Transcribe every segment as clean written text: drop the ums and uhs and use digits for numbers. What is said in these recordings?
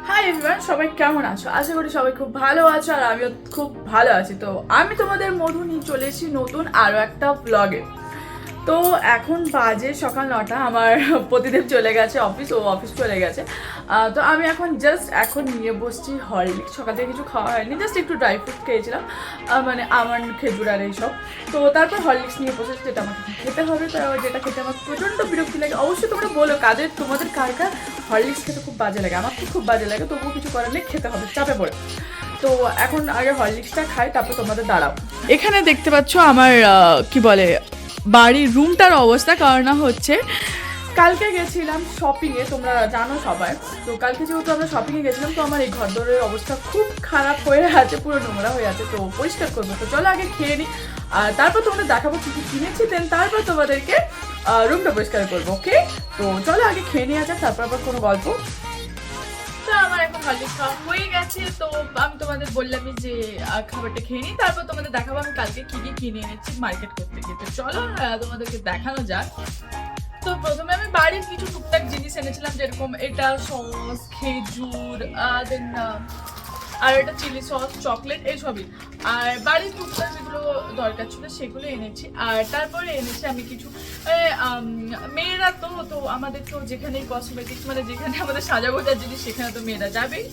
Hi everyone, সবাই কেমন আছো? আশা করি সবাই খুব ভালো আছো আর আমিও খুব ভালো আছি। তো আমি তোমাদের মধু নিয়ে চলে এসেছি নতুন আরও একটা ব্লগে। তো এখন বাজে সকাল 9টা। আমার প্রতিদেব চলে গেছে অফিস, ও অফিস চলে গেছে। তো আমি এখন নিয়ে বসছি হরলিক্স। সকাল থেকে কিছু খাওয়া হয়নি, জাস্ট একটু ড্রাই ফ্রুট খেয়েছিলাম, মানে আমন্ড, খেজুর আর এইসব। তো তারপর হরলিক্স নিয়ে বসেছি, যেটা আমাকে খেতে হবে। তো যেটা খেতে আমার প্রচণ্ড বিরক্তি লাগে। অবশ্যই তোমরা বলো তোমাদের কার কার হরলিক্স খেতে খুব বাজে লাগে। আমার তো খুব বাজে লাগে, তবুও কিছু করার নেই, খেতে হবে চাপে পড়ে। তো এখন আগে হরলিক্সটা খাই, তারপর তোমাদের দাঁড়াও। এখানে দেখতে পাচ্ছ আমার কি বলে বাড়ির রুমটার অবস্থা। কারণ হচ্ছে কালকে গেছিলাম শপিংয়ে, তোমরা জানো সবাই। তো কালকে যেহেতু আমরা শপিংয়ে গেছিলাম, তো আমার এই ঘরদোরের অবস্থা খুব খারাপ হয়ে আছে, পুরো নোংরা হয়ে আছে। তো পরিষ্কার করবো, তো চলো আগে খেয়ে নিই, আর তারপর তোমাদের দেখাবো কী কী কিনেছি। দেন তারপর তোমাদেরকে রুমটা পরিষ্কার করবো। ওকে, তো চলো আগে খেয়ে নিয়ে যাক, তারপর আবার কোনো গল্প। তো আমার এখন হরলিক্স খাওয়া হয়ে গেছে। তো আমি তোমাদের বললামই যে খাবারটা খেয়ে নিই, তারপর তোমাদের দেখাবো আমি কালকে কি কি কিনে এনেছি মার্কেট করতে গিয়ে। তো চলো তোমাদেরকে দেখানো যাক। তো প্রথমে আমি বাড়ির কিছু টুকটাক জিনিস এনেছিলাম, যেরকম এটা সস, খেজুর, দেন আর এটা চিলি সস, চকলেট, এইসবই। আর বাড়ির টুকটাক যেগুলো দরকার ছিল সেগুলো এনেছি। আর তারপরে এনেছি আমি কিছু মেয়েরা তো তো আমাদের তো যেখানে কসমেটিক্স, মানে যেখানে আমাদের সাজাগোজার জিনিস, সেখানে তো মেয়েরা যাবেই।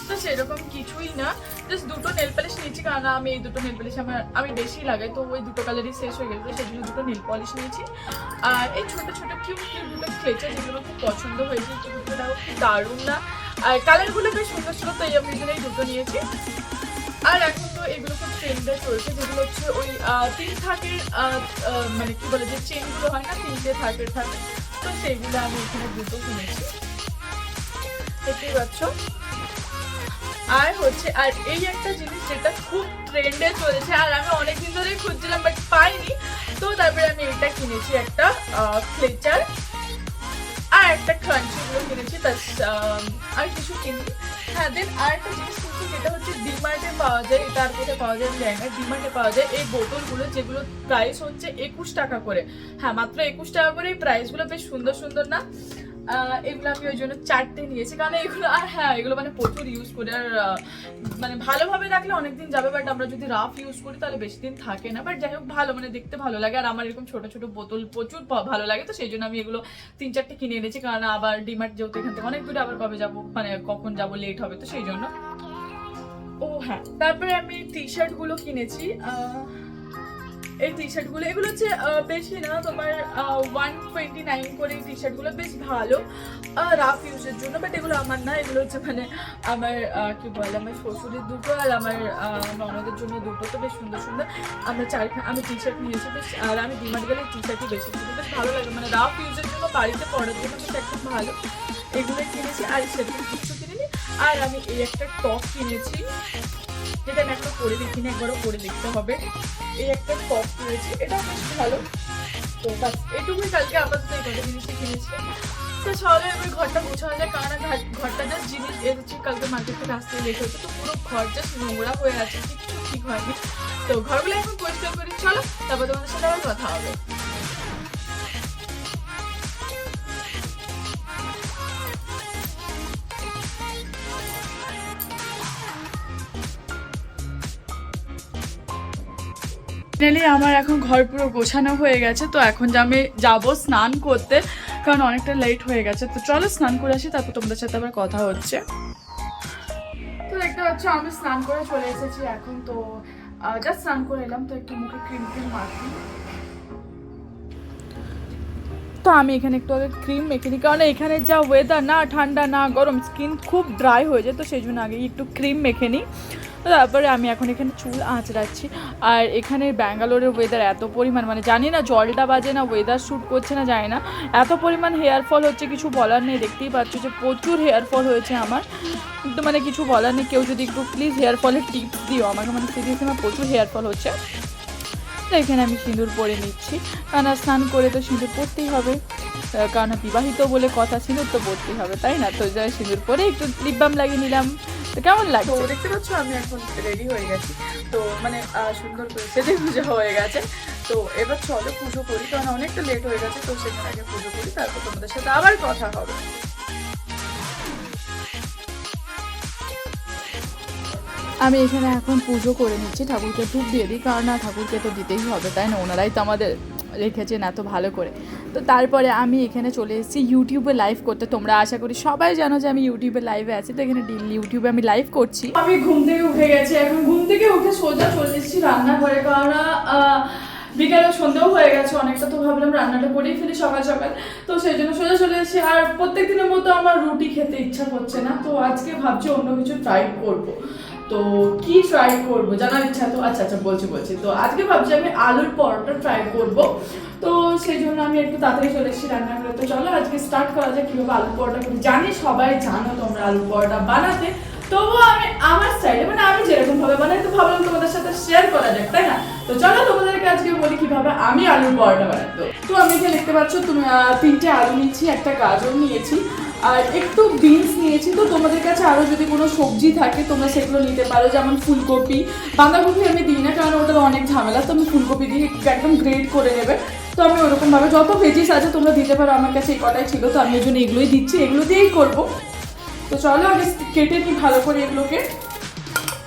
তো সেরকম কিছুই না, জাস্ট দুটো নেল পালিশ নিয়েছি। কারণ আমি এই দুটো নেল পালিশ আমি বেশি লাগাই, তো ওই দুটো কালারই শেষ হয়ে গেছে, সেই জন্য দুটো নেল পলিশ নিয়েছি। আর এই ছোটো ছোটো কিউট কিউট দুটো ক্লেচার, যেগুলো খুব পছন্দ হয়েছে, দুটোটাও খুব দারুণ না, আর কালারগুলো বেশ সুন্দর ছিল, তো আমি এই দুটো নিয়েছি। আর এখন তো এগুলো খুব ট্রেন্ডে চলছে, যেগুলো হচ্ছে ওই 3 থাকের, মানে কি বলে, যে চেনগুলো হয় না 3টে থাকের থাকে, তো সেইগুলো আমি এখানে দুটো কিনেছি, দেখতেই পাচ্ছ। আর হচ্ছে আর এই একটা জিনিস যেটা খুব ট্রেন্ডে চলেছে, আর আমি অনেকদিন ধরেই খুঁজছিলাম বাট পাইনি। তো তারপরে আমি এটা কিনেছি, একটা ক্লেচার আর একটা ক্রাঞ্চিগুলো কিনেছি, ব্যাস। আর কিছু কিনি। হ্যাঁ, দেন আর একটা জিনিস কিনছি, যেটা হচ্ছে ডিমার্টে পাওয়া যায়, এটা আর কোথায় পাওয়া যায় যায় না, ডিমার্টে পাওয়া যায় এই বোতলগুলো, যেগুলো প্রাইস হচ্ছে 21 টাকা করে। হ্যাঁ, মাত্র 21 টাকা করে। এই প্রাইসগুলো বেশ সুন্দর সুন্দর না? এগুলো আমি ওই জন্য 4টে নিয়েছি, কারণ এগুলো, আর হ্যাঁ, এগুলো মানে প্রচুর ইউজ করি। আর মানে ভালোভাবে রাখলে অনেকদিন যাবে, বাট আমরা যদি রাফ ইউজ করি তাহলে বেশি দিন থাকে না। বাট যাই হোক, ভালো, মানে দেখতে ভালো লাগে। আর আমার এরকম ছোট ছোট বোতল প্রচুর ভালো লাগে, তো সেই জন্য আমি এগুলো 3-4টে কিনে এনেছি। কারণ আবার ডিমার্ট যেহেতু এখান থেকে অনেক দূরে, আবার কবে যাবো, মানে কখন যাবো, লেট হবে, তো সেই জন্য। ও হ্যাঁ, তারপরে আমি টি শার্ট গুলো কিনেছি। এই টি শার্টগুলো, এগুলো হচ্ছে বেশি না, তোমার 129 করে। এই টি শার্টগুলো বেশ ভালো রাফ ইউজের জন্য, বাট এগুলো আমার না, এগুলো হচ্ছে মানে আমার কি বলে, আমার শ্বশুরের দুটো আর আমার ননদের জন্য দুটো। তো বেশ সুন্দর সুন্দর আমি টি শার্ট নিয়েছি বেশ। আর আমি ডিমার্ট গেলে টি শার্টই বেশি কিনি, বেশ ভালো লাগে, মানে রাফ ইউজের জন্য, বাড়িতে পরার জন্য বেশ একদম ভালো। এগুলো কিনেছি। আর সেরকম কিছু কিনিনি। আর আমি এই একটা টপ কিনেছি, যেটা আমি একটা পরে দেখিনি, একবারও পরে দেখতে হবে। এই একটা টপ কিনেছি, এটা বেশ ভালো। তো বাস এটুকুই কালকে আপাতত এই কটা জিনিসটা কিনেছি। তো চলো এবার ঘরটা গোছানো যায়, কারণ ঘরটা জাস্ট জিনিস এসেছি, কালকে মার্কেট থেকে আসতে লেট হচ্ছে, তো পুরো ঘর জাস্ট নোংরা হয়ে আছে, কিছু ঠিক হয়নি। তো ঘরগুলো এখন পরিষ্কার করি, চলো তারপর তোমাদের সাথে আবার কথা হবে। ফাইনালি আমার এখন ঘর পুরো গোছানো হয়ে গেছে। তো এখন আমি যাবো স্নান করতে, কারণ অনেকটা লেট হয়ে গেছে। তো চলো স্নান করে আসি, তারপর তোমাদের সাথে আবার কথা হচ্ছে। তো দেখতে পাচ্ছ আমি স্নান করে চলে এসেছি এখন। তো জাস্ট স্নান করে এলাম, তো একটু মুখে ক্রিম মাখি। তো আমি এখানে একটু আগে ক্রিম মেখে নিই, কারণ এখানে যা ওয়েদার, না ঠান্ডা না গরম, স্কিন খুব ড্রাই হয়ে যায়, তো সেই জন্য আগে একটু ক্রিম মেখে নিই। তো তারপরে আমি এখন এখানে চুল আঁচড়াচ্ছি। আর এখানে ব্যাঙ্গালোরের ওয়েদার এত পরিমাণ, মানে জানি না জলটা বাজে না ওয়েদার শ্যুট করছে না, জানি না, এত পরিমাণ হেয়ার ফল হচ্ছে, কিছু বলার নেই। দেখতেই পাচ্ছ যে প্রচুর হেয়ার ফল হয়েছে আমার, কিন্তু মানে কিছু বলার নেই। কেউ যদি একটু প্লিজ হেয়ার ফলের টিপস দিও আমাকে, মানে সিরিয়াসলি আমার প্রচুর হেয়ার ফল হচ্ছে। তো এখানে আমি সিঁদুর পরে নিচ্ছি, কারণ স্নান করে তো সিঁদুর পরতেই হবে, কারণ বিবাহিত বলে কথা, সিঁদুর তো পরতেই হবে, তাই না? তো যাই সিঁদুর পরে একটু লিপ বাম লাগিয়ে নিলাম। তো কেমন লাগছে? তো দেখতে পাচ্ছ আমি এখন রেডি হয়ে গেছি, তো মানে সুন্দর করে সেজে পুজো হয়ে গেছে। তো এবার চলো পুজো করি, কারণ অনেকটা লেট হয়ে গেছে, তো সেখানে আগে পুজো করি, তারপর তোমাদের সাথে আবার কথা হবে। আমি এখানে এখন পুজো করে নিচ্ছি, ঠাকুরকে ধূপ দিয়ে দিই, কারণ না ঠাকুরকে তো দিতেই হবে, তাই না? ওনারাই তো আমাদের রেখেছেন এত ভালো করে। তো তারপরে আমি এখানে চলে এসেছি ইউটিউবে লাইভ করতে। তোমরা আশা করি সবাই জানো যে আমি ইউটিউবে লাইভে আছি, তো এখানে ইউটিউবে আমি লাইভ করছি। আমি ঘুম থেকে উঠে গেছি, এখন ঘুম থেকে উঠে সোজা চলে এসেছি রান্নাঘরে, কারণ বিকালে সন্ধ্যাও হয়ে গেছে অনেকটা, তো ভাবলাম রান্নাটা করেই ফেলি সকাল সকাল, তো সেই জন্য সোজা চলে এসেছি। আর প্রত্যেক দিনের মতো আমার রুটি খেতে ইচ্ছা করছে না, তো আজকে ভাবছি অন্য কিছু ট্রাই করবো। তো কি ট্রাই করবো জানার ইচ্ছা, তো আচ্ছা বলছি তো আজকে ভাবছি আমি আলুর পরোটা ট্রাই করব। তো সেই জন্য আমি একটু তাড়াতাড়ি চলে এসেছি রান্নাঘরে। তো চলো আজকে স্টার্ট করা যায় কীভাবে আলুর পরোটা করি। জানি সবাই জানো তোমরা আলুর পরোটা বানাতে, তবুও আমি আমার স্টাইলে, মানে আমি যেরকম ভাবে বানাই, তো ভাবলাম তোমাদের সাথে শেয়ার করা যাক, তাই না? তো চলো তোমাদেরকে আজকে বলি কিভাবে আমি আলুর পরোটা বানাবো। তো আমি এখানে দেখতে পাচ্ছ তুমি 3টে আলু নিয়েছি, একটা গাজর নিয়েছি, আর একটু বিনস নিয়েছি। তো তোমাদের কাছে আরও যদি কোনো সবজি থাকে তোমরা সেগুলো নিতে পারো, যেমন ফুলকপি। বাঁধাকপি আমি দিই না, কারণ ওটা অনেক ঝামেলা, তো আমি ফুলকপি দিয়ে একদম গ্রেড করে নেবে। তো আমি ওরকমভাবে যত ভেজিস আছে তোমরা দিতে পারো, আমার কাছে এই কটাই ছিল, তো আমি এই জন্য এগুলোই দিচ্ছি, এগুলো দিয়েই করবো। তো চলো আগে কেটে নিই ভালো করে এগুলোকে।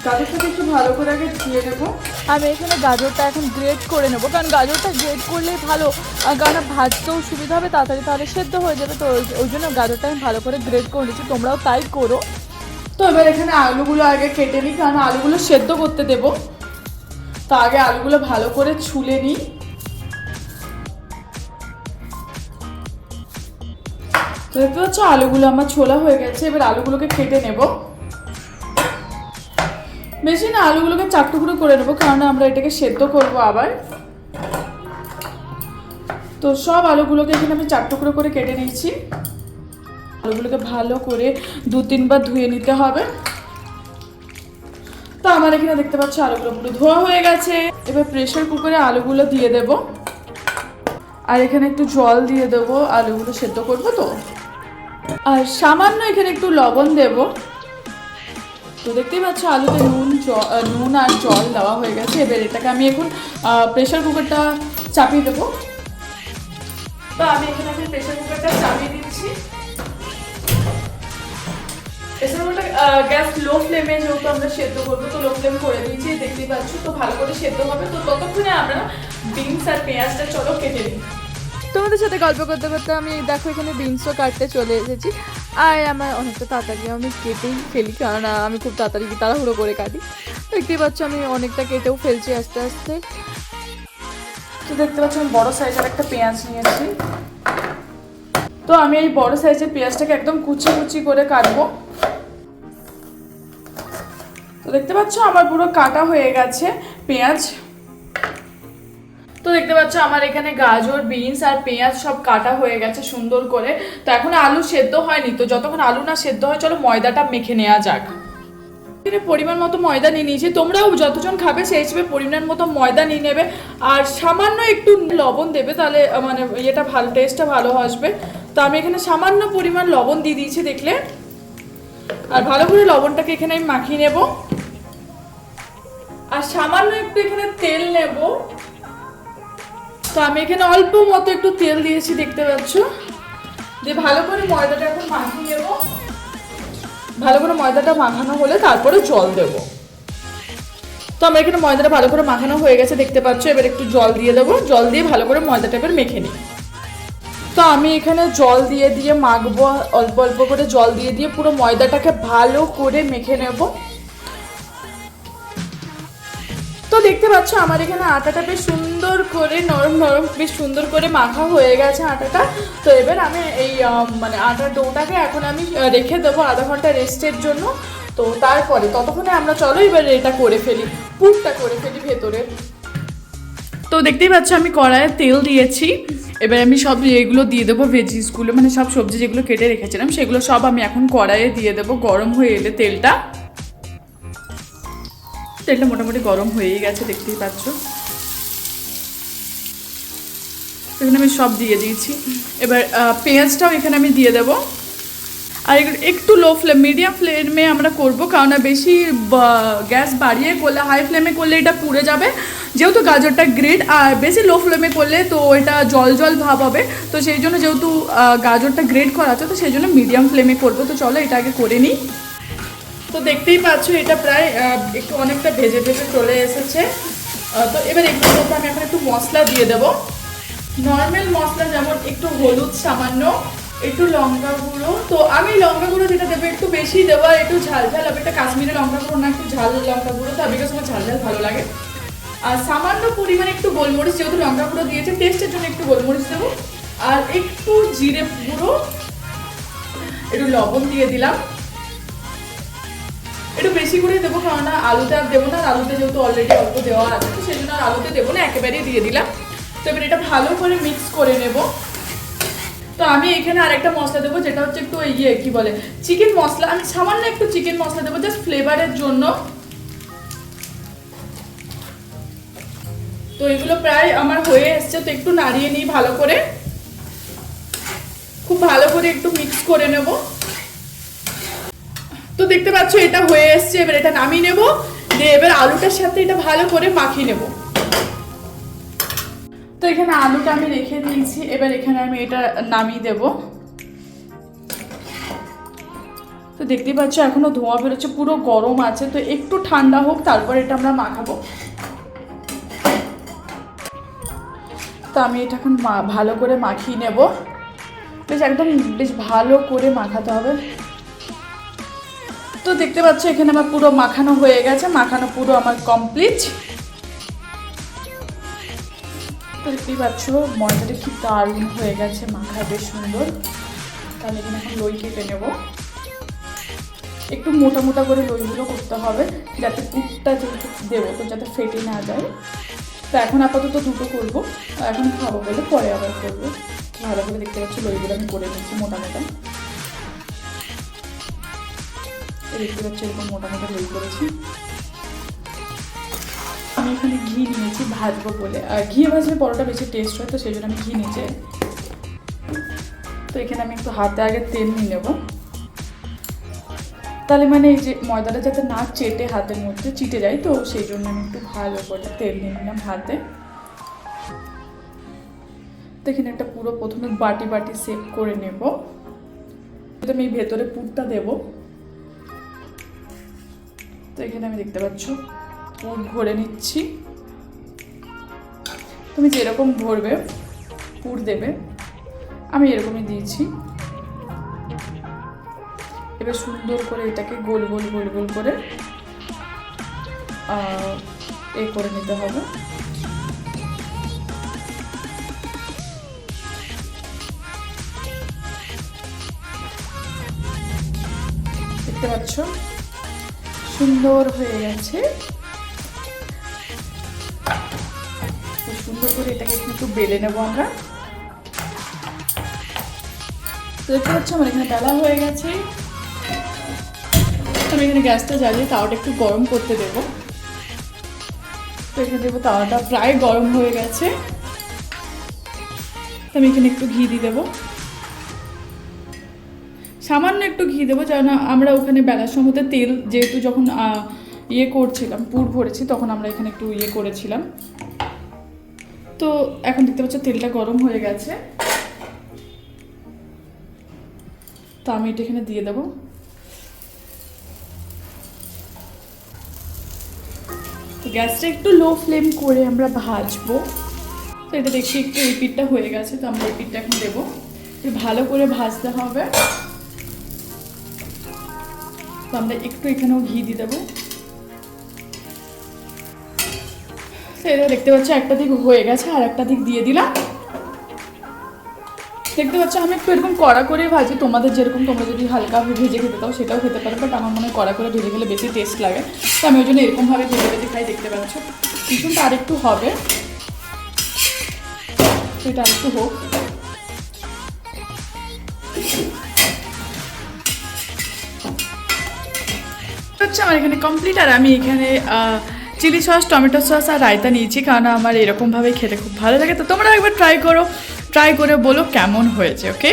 গাজরটাকে একটু ভালো করে আগে ধুয়ে নেবো। আমি এখানে গাজরটা এখন গ্রেড করে নেবো, কারণ গাজরটা গ্রেড করলে ভালো, কারণ ভাজতেও সুবিধা হবে তাড়াতাড়ি, তাহলে সেদ্ধ হয়ে যাবে। তো ওই জন্য গাজরটা আমি ভালো করে গ্রেড করে নিচ্ছি, তোমরাও তাই করো। তো এবার এখানে আলুগুলো আগে কেটে নিই, কারণ আলুগুলো সেদ্ধ করতে দেবো। তো আগে আলুগুলো ভালো করে ছুলে নিই। তো দেখতে পাচ্ছ আলুগুলো আমার ছোলা হয়ে গেছে, এবার আলুগুলোকে কেটে নেব। বেশি না, আলুগুলোকে 4 টুকরো করে নেবো, কারণ আমরা এটাকে সেদ্ধ করব আবার। তো সব আলুগুলোকে এখানে আমি 4 টুকরো করে কেটে নিয়েছি। আলুগুলোকে ভালো করে 2-3 বার ধুয়ে নিতে হবে। তো আমার এখানে দেখতে পাচ্ছ আলুগুলো পুরো ধোয়া হয়ে গেছে। এবার প্রেসার কুকারে আলুগুলো দিয়ে দেব, আর এখানে একটু জল দিয়ে দেবো, আলুগুলো সেদ্ধ করবো তো। আর সামান্য এখানে একটু লবণ দেব। তো দেখতেই পাচ্ছ আলুতে নুন আর জল দেওয়া হয়ে গেছে। এবার এটাকে আমি এখন প্রেসার কুকারটা চাপিয়ে দেবো। তো আমি এখানে প্রেসার কুকারটা চাপিয়ে দিচ্ছি। প্রেসার কুকারটা গ্যাস লো ফ্লেমে, যেহেতু আমরা সেদ্ধ করবো, তো লো ফ্লেম করে দিয়েছি, দেখতেই পাচ্ছ। তো ভালো করে সেদ্ধ হবে, তো ততক্ষণে আমরা বিনস আর পেঁয়াজটা চলো কেটে নিই। তোমাদের সাথে গল্প করতে করতে আমি দেখো এখানে বিনসও কাটতে চলে এসেছি। আর আমার অনেকটা তাড়াতাড়ি আমি কেটেই ফেলি, কারণ আমি খুব তাড়াহুড়ো করে কাটি। দেখতেই পাচ্ছ আমি অনেকটা কেটেও ফেলছি আস্তে আস্তে। তো দেখতে পাচ্ছ আমি বড় সাইজের একটা পেঁয়াজ নিয়েছি। তো আমি এই বড় সাইজের পেঁয়াজটাকে একদম কুচি কুচি করে কাটবো। তো দেখতে পাচ্ছ আমার পুরো কাটা হয়ে গেছে পেঁয়াজ। তো দেখতে পাচ্ছ আমার এখানে গাজর, বিনস আর পেঁয়াজ সব কাটা হয়ে গেছে সুন্দর করে। তো এখন আলু সেদ্ধ হয়নি, তো যতক্ষণ আলু না সেদ্ধ হয় চলো ময়দাটা মেখে নেওয়া যাক। এখানে পরিমাণ মতো ময়দা নিয়ে নিয়েছি, তোমরাও যতজন খাবে সেই হিসেবে পরিমাণ মতো ময়দা নিয়ে নেবে। আর সামান্য একটু লবণ দেবে, তাহলে মানে এটা ভালো, টেস্টটা ভালো আসবে। তো আমি এখানে সামান্য পরিমাণ লবণ দিয়ে দিয়েছি দেখলে। আর ভালো করে লবণটাকে এখানে আমি মাখিয়ে নেব। আর সামান্য একটু এখানে তেল নেব। তো আমি এখানে অল্প মতো একটু তেল দিয়েছি দেখতে পাচ্ছ, দিয়ে ভালো করে ময়দাটা এখন মাখিয়ে নেব। ভালো করে ময়দাটা মাখানো হলে তারপরে জল দেব। তো আমার এখানে ময়দাটা ভালো করে মাখানো হয়ে গেছে দেখতে পাচ্ছ। এবার একটু জল দিয়ে দেবো, জল দিয়ে ভালো করে ময়দাটা এবার মেখে নিই। তো আমি এখানে জল দিয়ে মাখবো, অল্প অল্প করে জল দিয়ে পুরো ময়দাটাকে ভালো করে মেখে নেব। তো দেখতে পাচ্ছ আমার এখানে আটাটা বেশ সুন্দর করে নরম বেশ সুন্দর করে মাখা হয়ে গেছে আটাটা। তো এবার আমি এই মানে আটার ডোটাকে এখন আমি রেখে দেবো আধা ঘন্টা রেস্টের জন্য। তো তারপরে ততক্ষণে আমরা চলো এবার এটা করে ফেলি, পুরটা করে ফেলি ভেতরে। তো দেখতেই পাচ্ছ আমি কড়াইয়ে তেল দিয়েছি। এবার আমি সব এগুলো দিয়ে দেবো, ভেজিসগুলো মানে সব সবজি যেগুলো কেটে রেখেছিলাম সেগুলো সব আমি এখন কড়াইয়ে দিয়ে দেবো। গরম হয়ে এলে তেলটা মোটামুটি গরম হয়েই গেছে দেখতেই পাচ্ছ। এখানে আমি সব দিয়ে দিয়েছি। এবার পেঁয়াজটাও এখানে আমি দিয়ে দেবো। আর একটু লো ফ্লেম, মিডিয়াম ফ্লেমে আমরা করব, কারণ বেশি গ্যাস বাড়িয়ে করলে, হাই ফ্লেমে করলে এটা পুড়ে যাবে, যেহেতু গাজরটা গ্রেড। আর বেশি লো ফ্লেমে করলে তো এটা জল জল ভাব হবে। তো সেই জন্য যেহেতু গাজরটা গ্রেড করা আছে, তো সেই জন্য মিডিয়াম ফ্লেমে করবো। তো চলো এটা আগে করে নিই। তো দেখতেই পাচ্ছ এটা প্রায় একটু অনেকটা ভেজে ভেজে চলে এসেছে। তো এবার এগুলোর মধ্যে আমি এখন একটু মশলা দিয়ে দেবো, নর্মাল মশলা, যেমন একটু হলুদ সামান্য, একটু লঙ্কা গুঁড়ো। তো আমি লঙ্কা গুঁড়ো যেটা দেবো একটু বেশি দেবো, আর একটু ঝাল ঝাল হবে, এটা কাশ্মীরি লঙ্কা গুঁড়ো না, একটু ঝাল লঙ্কা গুঁড়ো, তো আমি সময় ঝাল ঝাল ভালো লাগে। আর সামান্য পরিমাণে একটু গোলমরিচ, যেহেতু লঙ্কা গুঁড়ো দিয়েছে টেস্টের জন্য একটু গোলমরিচ দেবো, আর একটু জিরে গুঁড়ো, একটু লবণ দিয়ে দিলাম, একটু বেশি করে দেবো, কারণ আলুতে আর দেবো না, আলুতে যেহেতু অলরেডি অল্প দেওয়া আছে, তো সেই জন্য আর আলুতে দেবো না, একেবারেই দিয়ে দিলাম। তো এবার এটা ভালো করে মিক্স করে নেব। তো আমি এখানে আরেকটা মশলা দেবো, যেটা হচ্ছে একটু কি বলে চিকেন মশলা, আমি সামান্য একটু চিকেন মশলা দেবো জাস্ট ফ্লেভারের জন্য। তো এগুলো প্রায় আমার হয়ে এসছে, তো একটু নাড়িয়ে নিই ভালো করে, খুব ভালো করে একটু মিক্স করে নেব। তো দেখতে পাচ্ছ এটা হয়ে এসছে, এবার এটা নামিয়ে নেব, দিয়ে এবার আলুটার সাথে এটা ভালো করে মাখিয়ে নেব। তো এখানে আলুটা আমি রেখে দিয়েছি, এবার এখানে আমি এটা নামিয়ে দেব। তো দেখতেই পাচ্ছ এখনো ধোঁয়া বেরোচ্ছে, পুরো গরম আছে, তো একটু ঠান্ডা হোক তারপর এটা আমরা মাখাবো। তো আমি এটা এখন ভালো করে মাখিয়ে নেব, একদম বেশ ভালো করে মাখাতে হবে। তো দেখতে পাচ্ছ এখানে আমার পুরো মাখানো হয়ে গেছে, মাখানো পুরো আমার কমপ্লিট। তো দেখতেই পাচ্ছ ময়দাটা কি দারুণ হয়ে গেছে, মাখা বেশ সুন্দর। তাহলে এখানে এখন লই কেটে নেব, একটু মোটা মোটা করে লইগুলো করতে হবে, যাতে পুরটা যেহেতু দেবো তো যাতে ফেটে না যায়। তো এখন আপাতত দুটো করবো, এখন খাবো বলে পরে আবার করবো। ভালো করে দেখতে পাচ্ছি লইগুলো আমি করে নিচ্ছি মোটা মোটা, দেখতে পাচ্ছি এরকম মোটা মোটা লই করেছি। আমি এখানে ঘি নিয়েছি ভাজবো বলে, আর ঘি ভাজলে পরোটা বেশি টেস্ট হয়, তো সেই জন্য আমি ঘি নিয়েছি। তো এখানে আমি একটু হাতে আগে তেল নিয়ে নেবো, তাহলে মানে এই যে ময়দাটা যাতে না চেটে হাতের মধ্যে চিটে যায়, তো সেই জন্য আমি একটু ভালো করে তেল নিয়ে নিলাম হাতে। তো এখানে একটা পুরো প্রথমে বাটি বাটি শেপ করে নেব, আমি ভেতরে পুরটা দেব। তো এখানে আমি দেখতে পাচ্ছ পুর ভরে নিচ্ছি, তুমি যেরকম ভরবে পুর দেবে, আমি এরকমই দিয়েছি। এবার সুন্দর করে এটাকে গোল গোল গোল গোল করে করে নিতে হবে। দেখতে পাচ্ছ সুন্দর হয়ে গেছে, সুন্দর করে এটাকে একটু বেলে নেবো আমরা। তো দেখতে পাচ্ছ আমার এখানে বেলা হয়ে গেছে। আমি এখানে গ্যাসটা জ্বালিয়ে তাওয়াটা একটু গরম করতে দেবো। তো এখানে দেবো, তাওয়াটা প্রায় গরম হয়ে গেছে। তো আমি এখানে একটু ঘি দিয়ে দেবো, সামান্য একটু ঘি দেবো, যেন আমরা ওখানে বেলার সময় তেল যেহেতু যখন করছিলাম পুর ভরেছি, তখন আমরা এখানে একটু করেছিলাম। তো এখন দেখতে পাচ্ছ তেলটা গরম হয়ে গেছে, তো আমি এটা এখানে দিয়ে দেবো। গ্যাসটা একটু লো ফ্লেম করে আমরা ভাজবো। তো এটা দেখছি একটু এই পিঠটা হয়ে গেছে, তো আমরা এই পিঠটা এখন দেবো, ভালো করে ভাজতে হবে। তো আমরা একটু এখানেও ঘি দিয়ে দেবো। তো এটা দেখতে পাচ্ছ একটা দিক হয়ে গেছে, আর একটা দিক দিয়ে দিলাম। দেখতে পাচ্ছ আমি একটু এরকম কড়া করে ভাজি, তোমাদের যেরকম তোমরা যদি হালকা ভেজে খেতে দাও সেটাও খেতে পারো, বাট আমার মনে হয় কড়া করে ভেজে খেলে বেশি টেস্ট লাগে, তো আমি ওই জন্য এরকমভাবে ভেজে ভেজে খাই। দেখতে পাচ্ছ কিছুটা আরেকটু হবে, সেটা আরেকটু হোক। হচ্ছে আমার এখানে কমপ্লিট, আর আমি এখানে চিলি সস, টমেটো সস আর রায়তা নিয়েছি, কারণ আমার এরকমভাবে খেতে খুব ভালো লাগে। তো তোমরা একবার ট্রাই করো, ট্রাই করে বলো কেমন হয়েছে। ওকে।